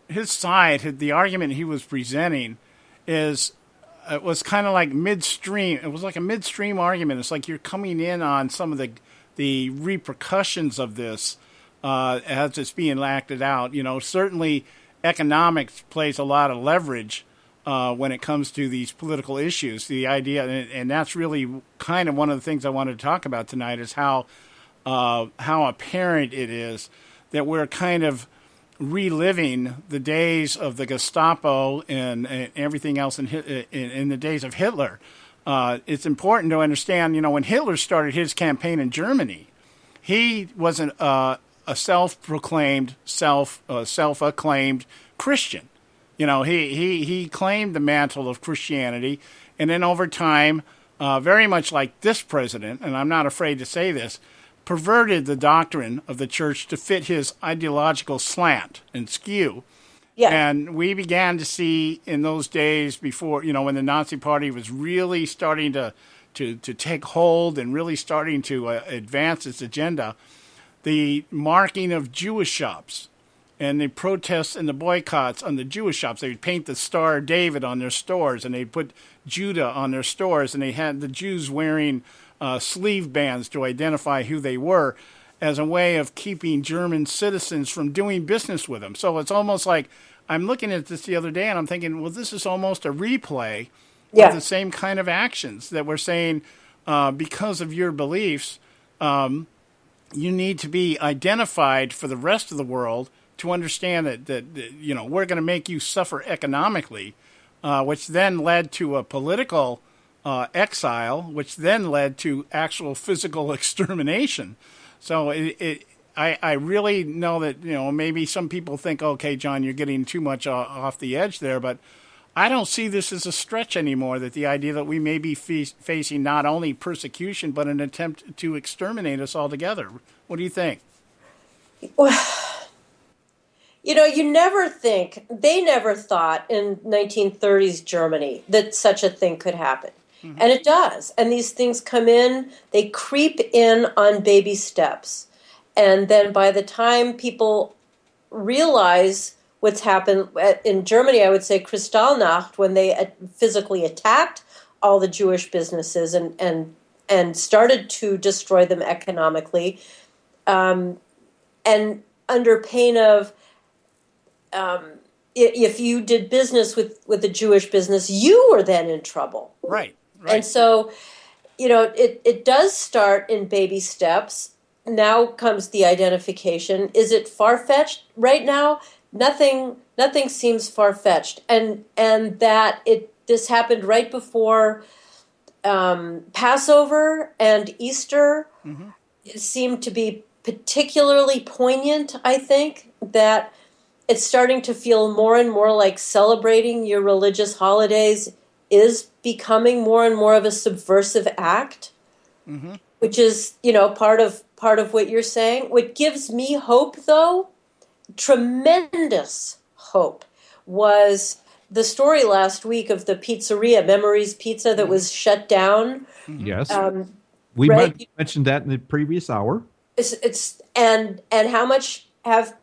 his side, the argument he was presenting is it was kind of like midstream. It was like a midstream argument. It's like you're coming in on some of the repercussions of this as it's being acted out. Certainly economics plays a lot of leverage when it comes to these political issues. The idea, and that's really kind of one of the things I wanted to talk about tonight, is how apparent it is that we're kind of reliving the days of the Gestapo and everything else in the days of Hitler. It's important to understand, when Hitler started his campaign in Germany, he wasn't a self-proclaimed, self-acclaimed Christian. He claimed the mantle of Christianity, and then over time, very much like this president, and I'm not afraid to say this, perverted the doctrine of the church to fit his ideological slant and skew. Yeah. And we began to see in those days before, when the Nazi Party was really starting to take hold and really starting to advance its agenda, the marking of Jewish shops and the protests and the boycotts on the Jewish shops. They would paint the Star of David on their stores, and they'd put Judah on their stores, and they had the Jews wearing sleeve bands to identify who they were as a way of keeping German citizens from doing business with them. So it's almost like I'm looking at this the other day and I'm thinking, well, this is almost a replay of the same kind of actions that we're saying because of your beliefs, you need to be identified for the rest of the world to understand that we're going to make you suffer economically, which then led to a political exile, which then led to actual physical extermination. So I really know that, maybe some people think, okay, John, you're getting too much off the edge there, but I don't see this as a stretch anymore, that the idea that we may be facing not only persecution, but an attempt to exterminate us altogether. What do you think? Well, you never think, they never thought in 1930s Germany that such a thing could happen. Mm-hmm. And it does. And these things come in, they creep in on baby steps. And then by the time people realize what's happened in Germany, I would say Kristallnacht, when they physically attacked all the Jewish businesses and started to destroy them economically, and under pain of if you did business with a Jewish business, you were then in trouble. Right. And so, it does start in baby steps. Now comes the identification. Is it far-fetched? Right now, nothing seems far-fetched. And that this happened right before Passover and Easter. Mm-hmm. It seemed to be particularly poignant, I think, that it's starting to feel more and more like celebrating your religious holidays is becoming more and more of a subversive act, mm-hmm. which is, part of what you're saying. What gives me hope, though, tremendous hope, was the story last week of the pizzeria, Memories Pizza, that was shut down. Yes. We mentioned that in the previous hour. It's and how much have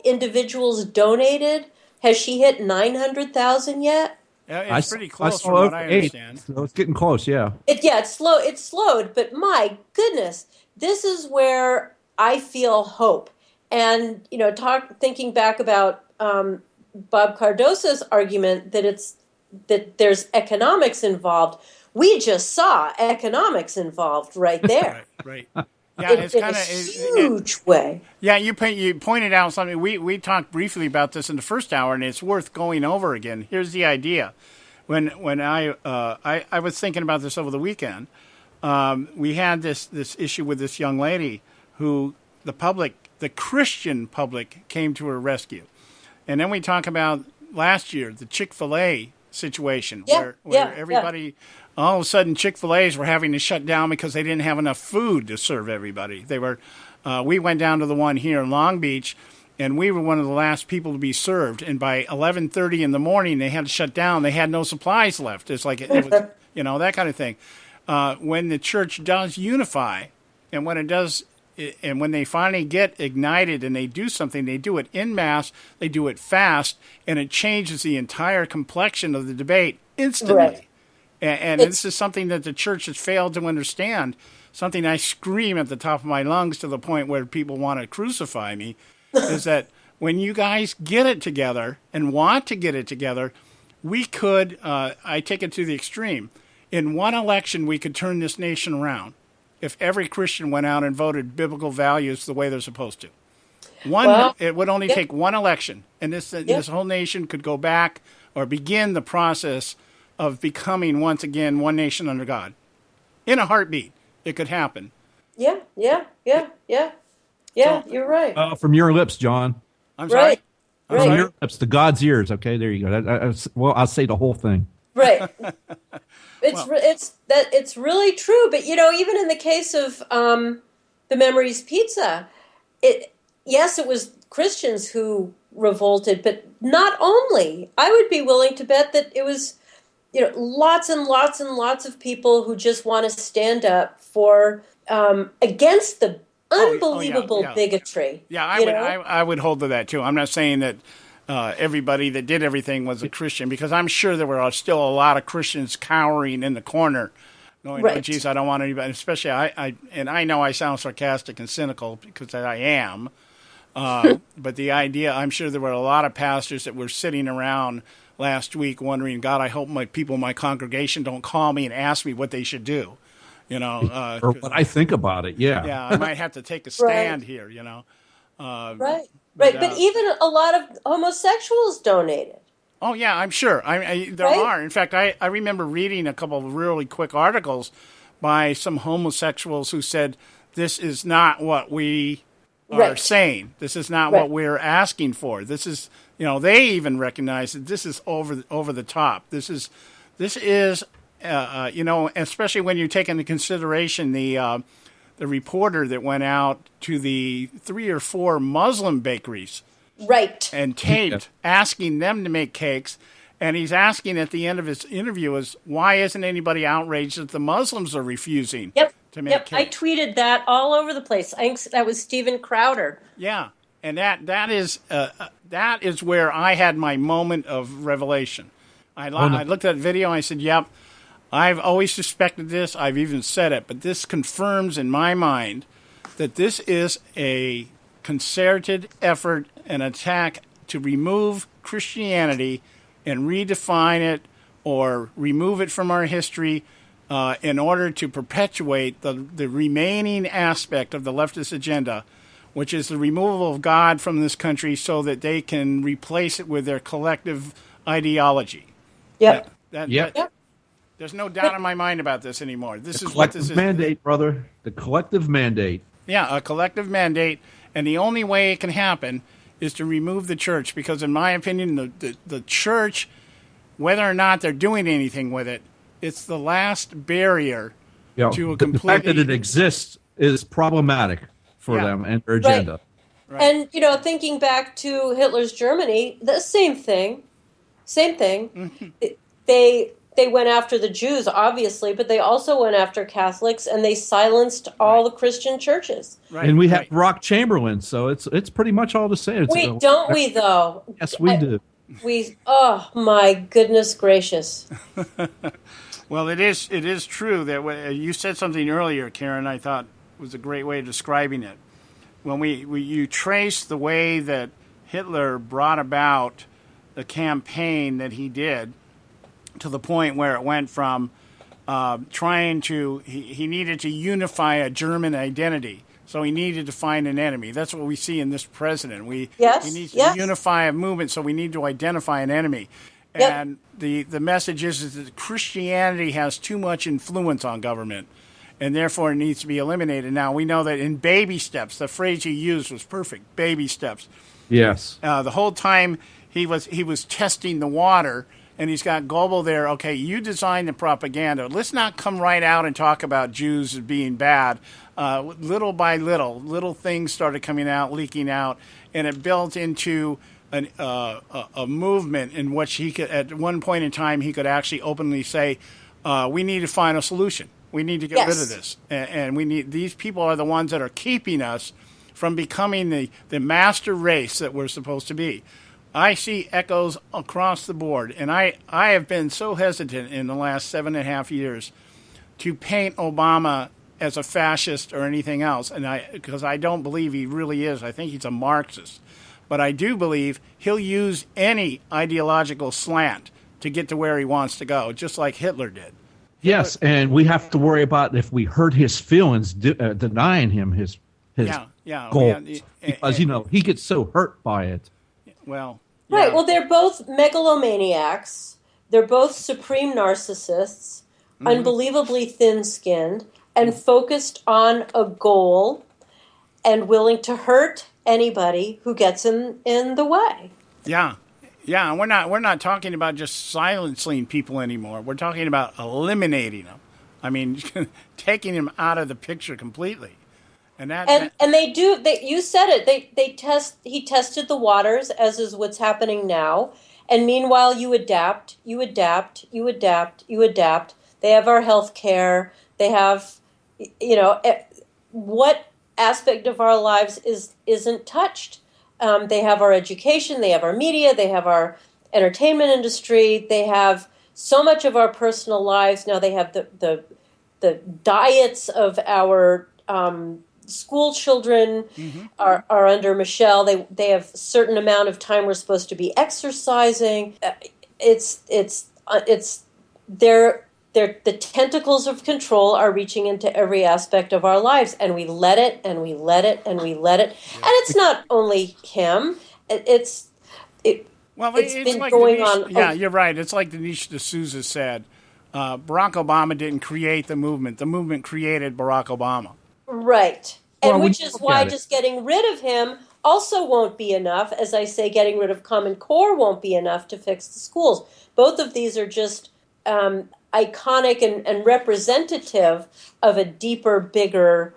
individuals donated? Has she hit 900,000 yet? Yeah, it's pretty close from what I understand. So it's getting close, yeah. It's slow. It's slowed, but my goodness, this is where I feel hope. And thinking back about Bob Cardoso's argument that there's economics involved. We just saw economics involved right there. Right. Yeah, it's in a huge way. Yeah, you pointed out something. We talked briefly about this in the first hour, and it's worth going over again. Here's the idea. When I was thinking about this over the weekend, we had this issue with this young lady who the Christian public came to her rescue. And then we talk about last year, the Chick-fil-A situation, where everybody, all of a sudden Chick-fil-A's were having to shut down because they didn't have enough food to serve everybody. We went down to the one here in Long Beach, and we were one of the last people to be served. And by 11:30 in the morning, they had to shut down. They had no supplies left. It's like, it was, that kind of thing. When the church does unify, and when it does and when they finally get ignited and they do something, they do it en masse, they do it fast, and it changes the entire complexion of the debate instantly. Right. And this is something that the church has failed to understand, something I scream at the top of my lungs to the point where people want to crucify me, is that when you guys get it together and want to get it together, we could, I take it to the extreme, in one election we could turn this nation around if every Christian went out and voted biblical values the way they're supposed to. It would only take one election, and this whole nation could go back or begin the process of becoming once again one nation under God. In a heartbeat, it could happen. Yeah, you're right. From your lips, John. I'm sorry? Right. From your lips to God's ears. Okay, there you go. I'll say the whole thing. Right. It's really true. But, even in the case of the Memories Pizza, it was Christians who revolted, but not only. I would be willing to bet that it was lots and lots and lots of people who just want to stand up for against the unbelievable bigotry. Yeah, I would hold to that too. I'm not saying that everybody that did everything was a Christian, because I'm sure there were still a lot of Christians cowering in the corner, going, "Oh, geez, I don't want anybody." Especially I know I sound sarcastic and cynical because I am. But the idea, I'm sure there were a lot of pastors that were sitting around last week wondering, God, I hope my people in my congregation don't call me and ask me what they should do. Or what I think about it, yeah. Yeah, I might have to take a stand here, Right. But even a lot of homosexuals donated. Oh, yeah, I'm sure. There are. In fact, I remember reading a couple of really quick articles by some homosexuals who said, this is not what we are saying. This is not what we're asking for. This is, they even recognize that this is over the top. This is, especially when you take into consideration the reporter that went out to the 3 or 4 Muslim bakeries, and taped asking them to make cakes, and he's asking at the end of his interview is, why isn't anybody outraged that the Muslims are refusing to make cakes? I tweeted that all over the place. I think that was Steven Crowder. Yeah, and that is where I had my moment of revelation. I looked at that video and I said, yep, I've always suspected this. I've even said it, but this confirms in my mind that this is a concerted effort, an attack to remove Christianity and redefine it or remove it from our history in order to perpetuate the remaining aspect of the leftist agenda, which is the removal of God from this country so that they can replace it with their collective ideology. Yep. There's no doubt in my mind about this anymore. This is what this is. Mandate, brother. The collective mandate. Yeah, a collective mandate. And the only way it can happen is to remove the church, because in my opinion, the church, whether or not they're doing anything with it, it's the last barrier to a complete... The fact that it exists is problematic for them and their agenda. Right. And, thinking back to Hitler's Germany, the same thing. Mm-hmm. They went after the Jews, obviously, but they also went after Catholics, and they silenced all the Christian churches. Right. And we have Brock Chamberlain, so it's pretty much all the same. Don't we, though? Yes, we do. Oh, my goodness gracious. Well, it is true that you said something earlier, Karen, I thought was a great way of describing it. When you trace the way that Hitler brought about the campaign that he did, to the point where it went from he needed to unify a German identity. So he needed to find an enemy. That's what we see in this president. He needs to unify a movement, so we need to identify an enemy. Yep. And the message is that Christianity has too much influence on government, and therefore it needs to be eliminated. Now, we know that in baby steps, the phrase you used was perfect, baby steps. Yes. The whole time he was testing the water. And he's got Goebbels there. Okay, you designed the propaganda. Let's not come right out and talk about Jews as being bad. Little by little things started coming out, leaking out, and it built into a movement in which he could, at one point in time, he could actually openly say, "We need to find a solution. We need to get rid of this. And we need, these people are the ones that are keeping us from becoming the master race that we're supposed to be. I see echoes across the board, and I have been so hesitant in the last 7.5 years to paint Obama as a fascist or anything else, because I don't believe he really is. I think he's a Marxist. But I do believe he'll use any ideological slant to get to where he wants to go, just like Hitler did. Yes, and we have to worry about if we hurt his feelings, denying him his goal, because he gets so hurt by it. Well, right. Well, they're both megalomaniacs. They're both supreme narcissists, unbelievably thin-skinned, and focused on a goal, and willing to hurt anybody who gets in the way. Yeah. Yeah, and we're not talking about just silencing people anymore. We're talking about eliminating them. I mean, taking them out of the picture completely. And they do. You said it. He tested the waters, as is what's happening now. And meanwhile, you adapt. They have our health care. They have, what aspect of our lives isn't touched? They have our education. They have our media. They have our entertainment industry. They have so much of our personal lives. Now they have the diets of our school children are under Michelle. They have a certain amount of time we're supposed to be exercising. The tentacles of control are reaching into every aspect of our lives, and we let it, and we let it, and we let it. Yeah. And it's not only him. It's been like going on. Yeah, you're right. It's like Dinesh D'Souza said. Barack Obama didn't create the movement. The movement created Barack Obama. Right. And which is why just getting rid of him also won't be enough. As I say, getting rid of Common Core won't be enough to fix the schools. Both of these are just iconic and representative of a deeper, bigger,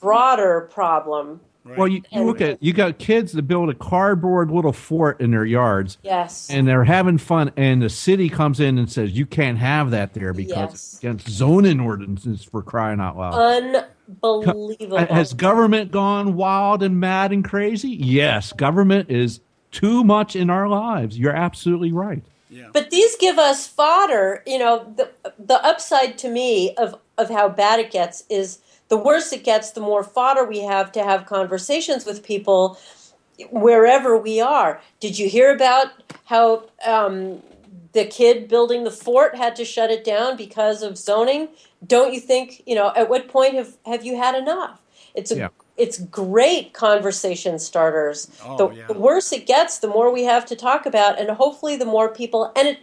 broader problem. Right. Well, you look at, you got kids that build a cardboard little fort in their yards. Yes. And they're having fun, and the city comes in and says, you can't have that there because it's against zoning ordinances, for crying out loud. Unbelievable. Has government gone wild and mad and crazy? Yes, government is too much in our lives. You're absolutely right. Yeah. But these give us fodder. The upside to me of how bad it gets is the worse it gets, the more fodder we have to have conversations with people wherever we are. Did you hear about how the kid building the fort had to shut it down because of zoning? Don't you think, at what point have you had enough? It's great conversation starters. The worse it gets, the more we have to talk about, and hopefully the more people, and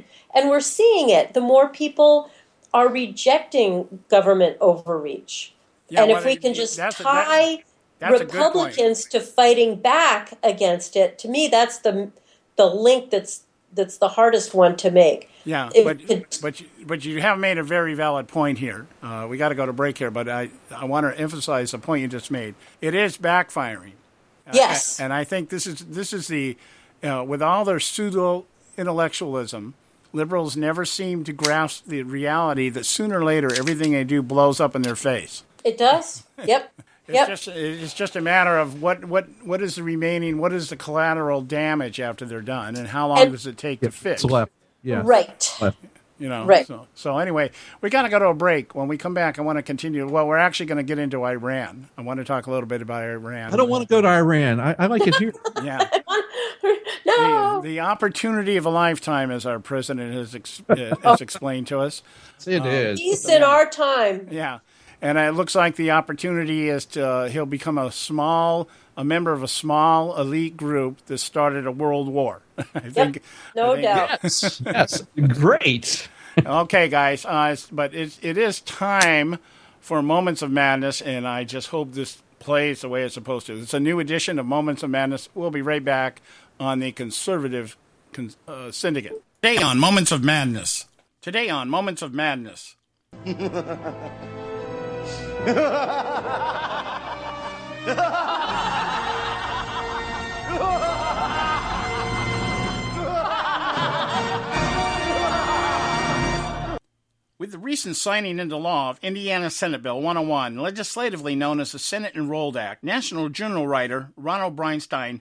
we're seeing it, the more people are rejecting government overreach. Yeah, and if we can just tie Republicans to fighting back against it, to me, that's the link that's the hardest one to make. Yeah, but you have made a very valid point here. We got to go to break here, but I want to emphasize the point you just made. It is backfiring. Yes, and I think this is the with all their pseudo intellectualism, liberals never seem to grasp the reality that sooner or later everything they do blows up in their face. It does. Yep. It's just a matter of what is the remaining, what is the collateral damage after they're done, and how long does it take to fix? Left. Yeah. Right. Left. Right. So anyway, we got to go to a break. When we come back, I want to continue. Well, we're actually going to get into Iran. I want to talk a little bit about Iran. I don't want to go to Iran. I like it here. Yeah. No. The opportunity of a lifetime, as our president has explained to us. It is. Peace in our time. Yeah. And it looks like the opportunity is he'll become a member of a small elite group that started a world war. I think. No doubt. Yes. Great. Okay, guys. But it is time for Moments of Madness, and I just hope this plays the way it's supposed to. It's a new edition of Moments of Madness. We'll be right back on the Conservative Syndicate. Today on Moments of Madness. With the recent recent signing into law of Indiana Senate Bill 101, legislatively known as the Senate Enrolled Act, National Journal writer Ronald Breinstein